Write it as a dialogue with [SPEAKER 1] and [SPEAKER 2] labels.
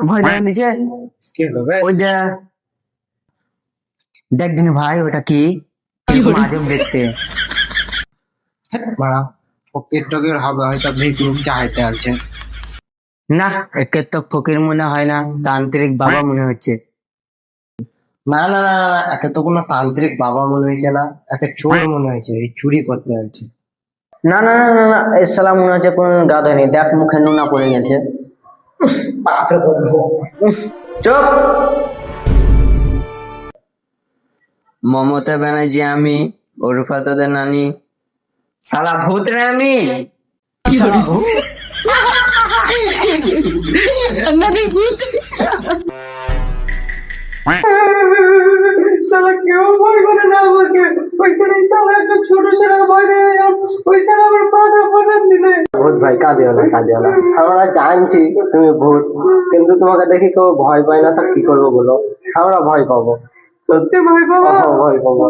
[SPEAKER 1] ভয় দেখা দিছে।
[SPEAKER 2] কি হলো বে?
[SPEAKER 1] ওইটা দেখ দিন ভাই, ওটা কি আজব দেখতে।
[SPEAKER 2] মারা ফকির টকির হবে, হয়তো ভিক্ষুক চাইতে আছে।
[SPEAKER 1] না, একে তো ফকির মনে হয় না, তান্ত্রিক বাবা মনে হচ্ছে।
[SPEAKER 2] না না না না, একে তো কোনো তান্ত্রিক বাবা মনে হয়েছে না, একে চোর মনে হয়েছে, এই চুরি করতে হয়েছে।
[SPEAKER 1] না না না না না, এই শালা মনে হচ্ছে কোন গাদ হয়নি, দেখ মুখে নুনা পড়ে গেছে।
[SPEAKER 2] পাত্র করবো।
[SPEAKER 1] চুপ। মমতা ব্যানার্জি আমি, ওরফা তোদের নানি, শালা ভূত রে আমি।
[SPEAKER 2] শালা ভূত।
[SPEAKER 1] নানি ভূত।
[SPEAKER 2] শালা কেউ ভয় করে না আমাকে, ওই ছেলে শালা একটা ছোট ছেলে ভয় পেয়ে গেল, ওই ছেলে আমার পাটা ফাটান দিলে। ভূত ভাই কাঁদিও না কাঁদিও না, আমরা জানছি তুমি ভূত, কিন্তু তোমাকে দেখি কেউ ভয় পায় না, তা কি করবো বলো? আমরা ভয় পাবো, সত্যি ভয় পাবো, ভয় পাবো।